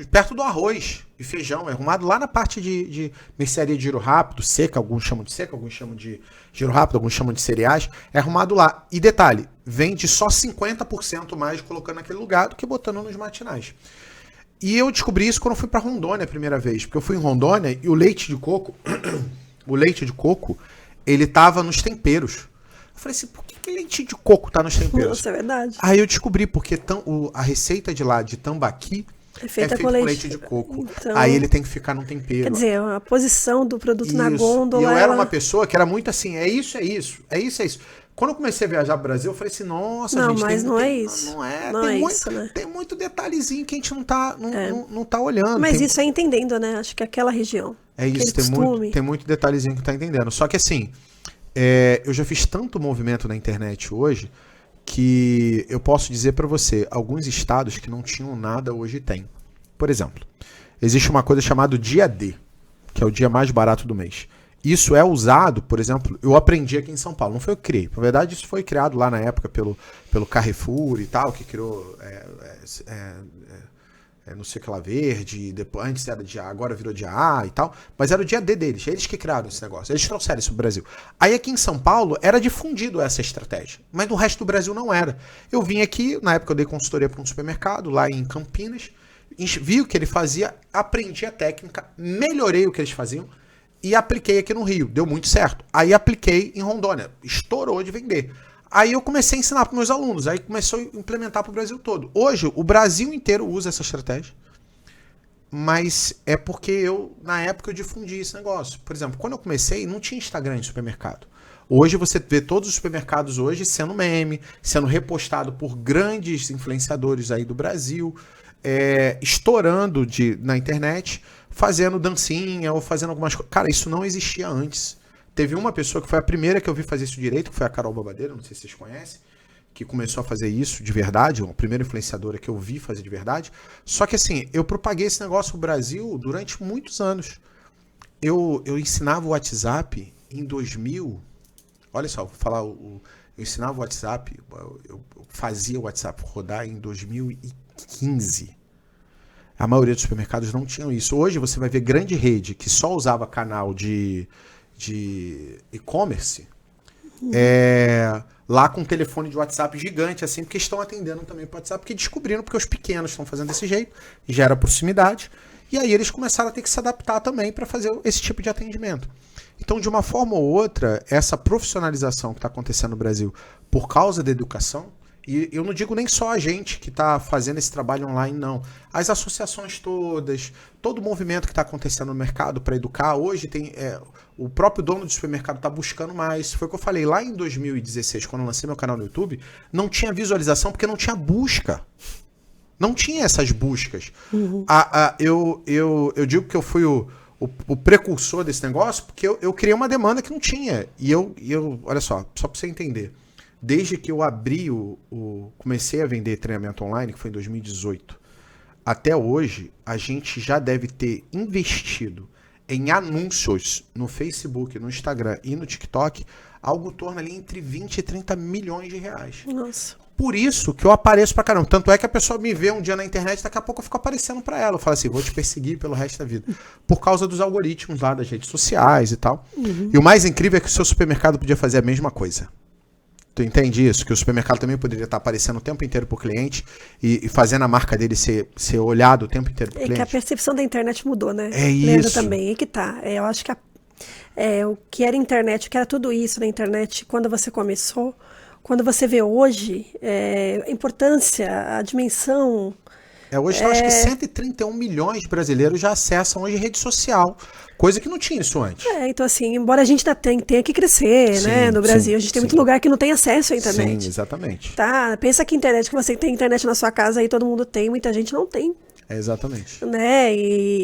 perto do arroz e feijão. É arrumado lá na parte de mercearia de giro rápido, seca, alguns chamam de seca, alguns chamam de giro rápido, alguns chamam de cereais. É arrumado lá. E detalhe, vende só 50% mais colocando naquele lugar do que botando nos matinais. E eu descobri isso quando eu fui para Rondônia a primeira vez. Porque eu fui em Rondônia e o leite de coco, ele tava nos temperos. Eu falei assim, por que leite de coco tá nos temperos? Nossa, é verdade. Aí eu descobri, porque a receita de lá, de tambaqui, é feita com leite de coco. Então, aí ele tem que ficar no tempero. Quer dizer, a posição do produto na gôndola... E eu era uma pessoa que era muito assim, é isso. Quando eu comecei a viajar pro Brasil, eu falei assim, nossa, gente... Mas não é isso. Não é isso, né? Tem muito detalhezinho que a gente não tá olhando. Mas isso é entendendo, né? Acho que aquela região. É isso, tem muito detalhezinho que tá entendendo. Só que assim... eu já fiz tanto movimento na internet hoje que eu posso dizer para você, alguns estados que não tinham nada hoje têm. Por exemplo, existe uma coisa chamada dia D, que é o dia mais barato do mês. Isso é usado, por exemplo, eu aprendi aqui em São Paulo, não foi eu que criei. Na verdade, isso foi criado lá na época pelo Carrefour e tal, que criou não sei o que lá, verde, depois, antes era dia A, agora virou dia A e tal, mas era o dia D deles, eles que criaram esse negócio, eles trouxeram isso pro Brasil. Aí aqui em São Paulo era difundido essa estratégia, mas no resto do Brasil não era. Eu vim aqui, na época eu dei consultoria para um supermercado lá em Campinas, vi o que ele fazia, aprendi a técnica, melhorei o que eles faziam e apliquei aqui no Rio, deu muito certo. Aí apliquei em Rondônia, estourou de vender. Aí eu comecei a ensinar para meus alunos, aí começou a implementar para o Brasil todo. Hoje, o Brasil inteiro usa essa estratégia, mas é porque na época, eu difundi esse negócio. Por exemplo, quando eu comecei, não tinha Instagram em supermercado. Hoje você vê todos os supermercados hoje sendo meme, sendo repostado por grandes influenciadores aí do Brasil, estourando na internet, fazendo dancinha ou fazendo algumas coisas. Cara, isso não existia antes. Teve uma pessoa que foi a primeira que eu vi fazer isso direito, que foi a Carol Babadeira, não sei se vocês conhecem, que começou a fazer isso de verdade, a primeira influenciadora que eu vi fazer de verdade. Só que assim, eu propaguei esse negócio no Brasil durante muitos anos. Eu ensinava o WhatsApp em 2000. Olha só, vou falar, eu ensinava o WhatsApp, eu fazia o WhatsApp rodar em 2015. A maioria dos supermercados não tinham isso. Hoje você vai ver grande rede que só usava canal de e-commerce, lá com um telefone de WhatsApp gigante, assim, porque estão atendendo também para o WhatsApp, porque descobriram porque os pequenos estão fazendo desse jeito, gera proximidade, e aí eles começaram a ter que se adaptar também para fazer esse tipo de atendimento. Então, de uma forma ou outra, essa profissionalização que está acontecendo no Brasil por causa da educação, e eu não digo nem só a gente que está fazendo esse trabalho online, não. As associações todas, todo o movimento que está acontecendo no mercado para educar, hoje tem o próprio dono do supermercado está buscando mais. Foi o que eu falei, lá em 2016, quando eu lancei meu canal no YouTube, não tinha visualização porque não tinha busca. Não tinha essas buscas. Uhum. Eu digo que eu fui o precursor desse negócio porque eu criei uma demanda que não tinha. E olha só para você entender. Desde que eu comecei a vender treinamento online, que foi em 2018, até hoje, a gente já deve ter investido em anúncios no Facebook, no Instagram e no TikTok, algo em torno ali entre 20 e 30 milhões de reais. Nossa. Por isso que eu apareço pra caramba. Tanto é que a pessoa me vê um dia na internet, daqui a pouco eu fico aparecendo pra ela. Eu falo assim, vou te perseguir pelo resto da vida. Por causa dos algoritmos lá das redes sociais e tal. Uhum. E o mais incrível é que o seu supermercado podia fazer a mesma coisa. Tu entende isso? Que o supermercado também poderia estar aparecendo o tempo inteiro pro cliente e fazendo a marca dele ser olhado o tempo inteiro pro cliente. É que a percepção da internet mudou, né? É isso. Leandro também, é que tá. Eu acho que o que era internet, o que era tudo isso na internet, quando você começou, quando você vê hoje, a importância, a dimensão... Hoje eu acho que 131 milhões de brasileiros já acessam hoje rede social, coisa que não tinha isso antes. Então assim, embora a gente ainda tenha que crescer, sim, né, no Brasil, a gente tem muito lugar que não tem acesso à internet. Sim, exatamente. Tá, pensa que internet, que você tem internet na sua casa aí, todo mundo tem, muita gente não tem. Exatamente. Né,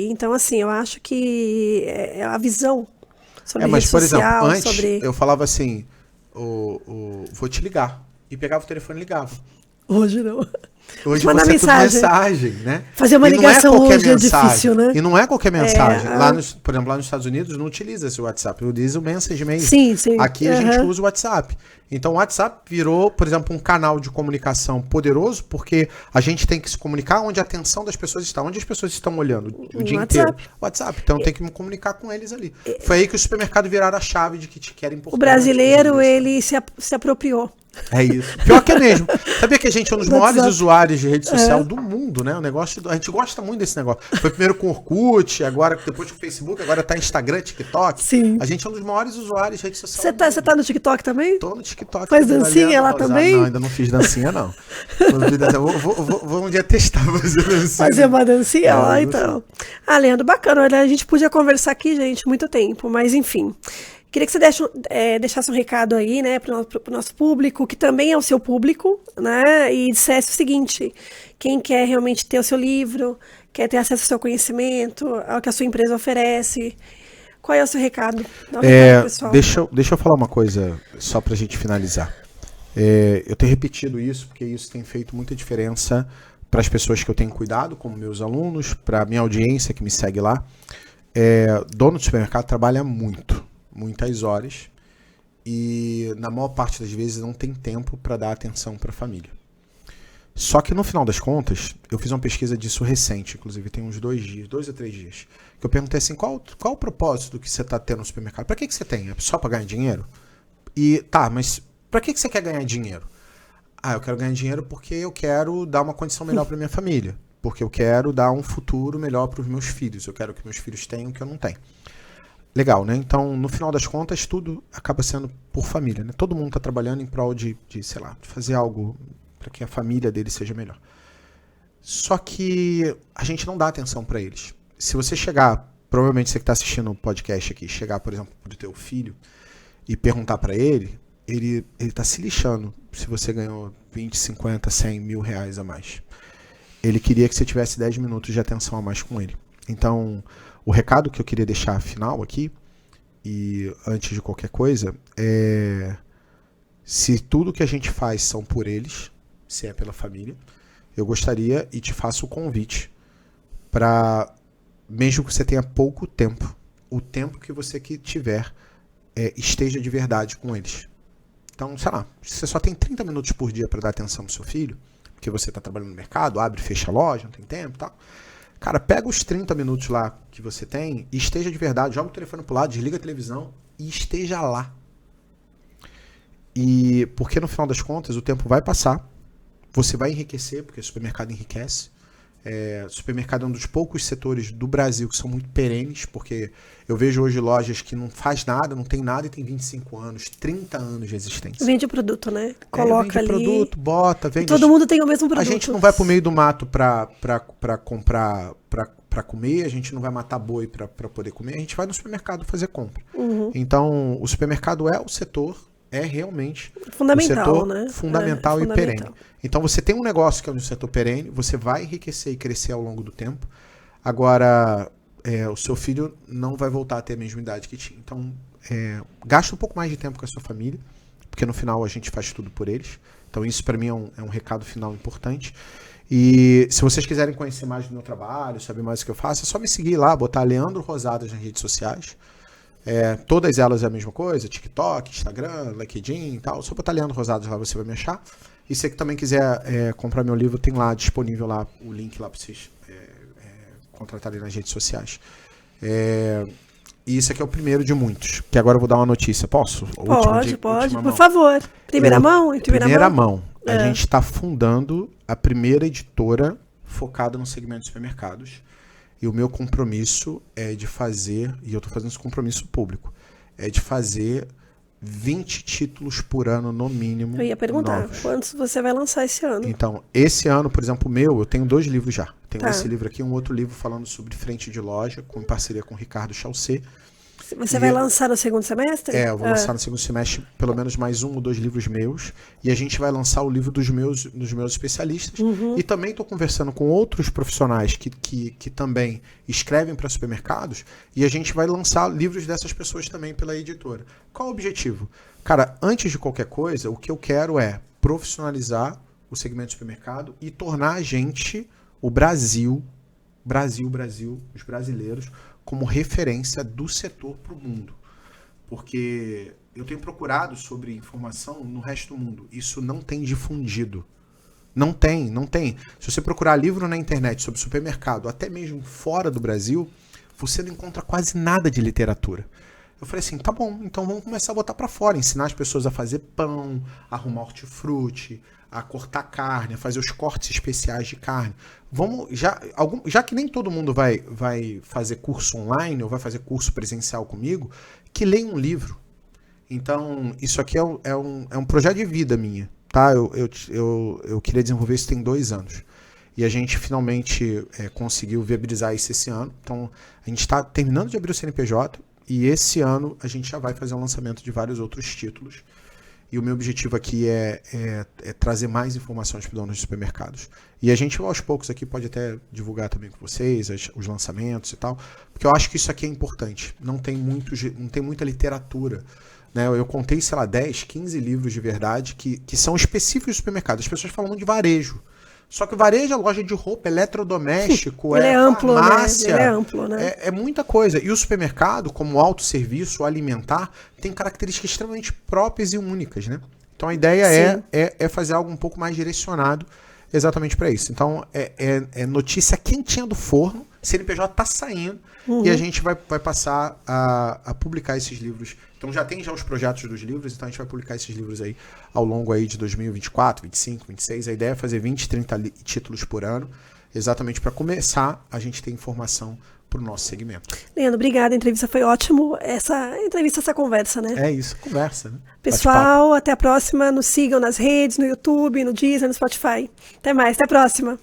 então assim, eu acho que a visão sobre mas, rede por social, exemplo, antes eu falava assim, vou te ligar, e pegava o telefone e ligava. Hoje não. Hoje você é tudo mensagem, né? Fazer uma ligação hoje mensagem. É difícil, né? E não é qualquer mensagem. Por exemplo, lá nos Estados Unidos não utiliza esse WhatsApp, utiliza o Message mesmo. Sim, sim. Aqui a gente usa o WhatsApp. Então o WhatsApp virou, por exemplo, um canal de comunicação poderoso, porque a gente tem que se comunicar onde a atenção das pessoas está, onde as pessoas estão olhando o dia inteiro. WhatsApp. Então tem que me comunicar com eles ali. Foi aí que o supermercado viraram a chave de que te querem importante. O brasileiro, ele se apropriou. É isso. Pior que é mesmo. Sabia que a gente é um dos maiores usuários de rede social do mundo, né? A gente gosta muito desse negócio. Foi primeiro com o Orkut, agora depois com o Facebook, agora tá Instagram, TikTok. Sim. A gente é um dos maiores usuários de rede social. Você tá no TikTok também? Tô no TikTok. Faz dancinha lá também? Não, ainda não fiz dancinha, não. Vou um dia testar fazer dancinha. Fazer uma dancinha lá, então. Leandro, bacana. Olha, a gente podia conversar aqui, gente, muito tempo, mas enfim. Queria que você deixasse um recado aí, né, pro nosso público, que também é o seu público, né, e dissesse o seguinte: quem quer realmente ter o seu livro, quer ter acesso ao seu conhecimento, ao que a sua empresa oferece, qual é o seu recado? Dá um recado, pessoal. Deixa eu falar uma coisa, só pra gente finalizar. Eu tenho repetido isso, porque isso tem feito muita diferença para as pessoas que eu tenho cuidado, como meus alunos, para a minha audiência que me segue lá. Dono do supermercado trabalha muitas horas, e na maior parte das vezes não tem tempo para dar atenção para a família. Só que no final das contas, eu fiz uma pesquisa disso recente, inclusive tem uns 2 ou 3 dias, que eu perguntei assim, qual o propósito que você está tendo no supermercado? Para que você tem? É só para ganhar dinheiro? Mas para que você quer ganhar dinheiro? Eu quero ganhar dinheiro porque eu quero dar uma condição melhor para minha família, porque eu quero dar um futuro melhor para os meus filhos, eu quero que meus filhos tenham o que eu não tenho. legal, né? Então, no final das contas, tudo acaba sendo por família, né? Todo mundo está trabalhando em prol de, sei lá, de fazer algo para que a família dele seja melhor. Só que a gente não dá atenção para eles. Se você chegar, provavelmente você que está assistindo o podcast aqui, chegar, por exemplo, pro teu filho e perguntar para ele tá se lixando se você ganhou 20, 50, 100 mil reais a mais. Ele queria que você tivesse 10 minutos de atenção a mais com ele. Então, o recado que eu queria deixar final aqui, e antes de qualquer coisa, se tudo que a gente faz são por eles, se é pela família, eu gostaria e te faço o convite para, mesmo que você tenha pouco tempo, o tempo que você que tiver, esteja de verdade com eles. Então, sei lá, se você só tem 30 minutos por dia para dar atenção ao seu filho, porque você está trabalhando no mercado, abre e fecha a loja, não tem tempo e tal. Cara, pega os 30 minutos lá que você tem e esteja de verdade, joga o telefone pro lado, desliga a televisão e esteja lá. E porque no final das contas o tempo vai passar, você vai enriquecer, porque o supermercado enriquece. O supermercado é um dos poucos setores do Brasil que são muito perenes, porque eu vejo hoje lojas que não faz nada, não tem nada e tem 25 anos, 30 anos de existência. Vende o produto, né? Coloca vende ali. Produto, bota, vende. Todo mundo tem o mesmo produto. A gente não vai pro meio do mato pra comprar, pra comer, a gente não vai matar boi pra poder comer, a gente vai no supermercado fazer compra. Uhum. Então, o supermercado é o setor, realmente fundamental, o setor né? fundamental e perene. Então você tem um negócio que é um setor perene, você vai enriquecer e crescer ao longo do tempo. Agora, o seu filho não vai voltar a ter a mesma idade que tinha. Então, gasta um pouco mais de tempo com a sua família, porque no final a gente faz tudo por eles. Então isso para mim é um recado final importante. E se vocês quiserem conhecer mais do meu trabalho, saber mais o que eu faço, é só me seguir lá, botar Leandro Rosadas nas redes sociais. Todas elas é a mesma coisa, TikTok, Instagram, LinkedIn e tal. Só botar Leandro Rosadas lá, você vai me achar. E se você que também quiser comprar meu livro, tem lá disponível lá o link lá para vocês contratarem nas redes sociais. E isso aqui é o primeiro de muitos, que agora eu vou dar uma notícia. Posso? Pode, por favor. Primeira mão? Em primeira mão. A gente está fundando a primeira editora focada no segmento de supermercados. E o meu compromisso é de fazer, e eu estou fazendo esse compromisso público, é de fazer 20 títulos por ano, no mínimo. Eu ia perguntar, novos. quantos você vai lançar esse ano? Então, esse ano, por exemplo, eu tenho 2 livros já. Tenho esse livro aqui e um outro livro falando sobre frente de loja, em parceria com o Ricardo Chaucet. Você vai lançar no segundo semestre? Eu vou lançar no segundo semestre pelo menos mais 1 ou 2 livros meus. E a gente vai lançar o livro dos meus especialistas. Uhum. E também estou conversando com outros profissionais que também escrevem para supermercados. E a gente vai lançar livros dessas pessoas também pela editora. Qual o objetivo? Cara, antes de qualquer coisa, o que eu quero é profissionalizar o segmento de supermercado e tornar a gente, o Brasil, os brasileiros, como referência do setor para o mundo. Porque eu tenho procurado sobre informação no resto do mundo. Isso não tem difundido. Não tem. Se você procurar livro na internet sobre supermercado, até mesmo fora do Brasil, você não encontra quase nada de literatura. Eu falei assim, tá bom, então vamos começar a botar para fora, ensinar as pessoas a fazer pão, a arrumar hortifruti, a cortar carne, a fazer os cortes especiais de carne. Vamos, já que nem todo mundo vai fazer curso online ou vai fazer curso presencial comigo, que leia um livro. Então, isso aqui é um projeto de vida minha, tá? Eu queria desenvolver isso tem 2 anos. E a gente finalmente conseguiu viabilizar isso esse ano. Então, a gente está terminando de abrir o CNPJ e esse ano a gente já vai fazer o lançamento de vários outros títulos. E o meu objetivo aqui é trazer mais informações para os donos de supermercados. E a gente, aos poucos, aqui pode até divulgar também com vocês os lançamentos e tal, porque eu acho que isso aqui é importante. Não tem muita literatura. Né? Eu contei, sei lá, 10, 15 livros de verdade que são específicos de supermercado. As pessoas falam de varejo. Só que o varejo é loja de roupa, eletrodoméstico, Ele é amplo, farmácia, né? Ele é amplo, né? É muita coisa. E o supermercado, como autosserviço alimentar, tem características extremamente próprias e únicas, né? Então a ideia é fazer algo um pouco mais direcionado exatamente para isso. Então é notícia quentinha do forno, CNPJ está saindo e a gente vai passar a publicar esses livros. Então já tem os projetos dos livros, então a gente vai publicar esses livros aí ao longo aí de 2024, 25, 26. A ideia é fazer 20, 30 títulos por ano, exatamente para começar a gente ter informação para o nosso segmento. Leandro, obrigada. A entrevista foi ótimo. Essa entrevista, essa conversa, né? É isso, conversa, né? Pessoal, até a próxima. Nos sigam nas redes, no YouTube, no Deezer, no Spotify. Até mais, até a próxima.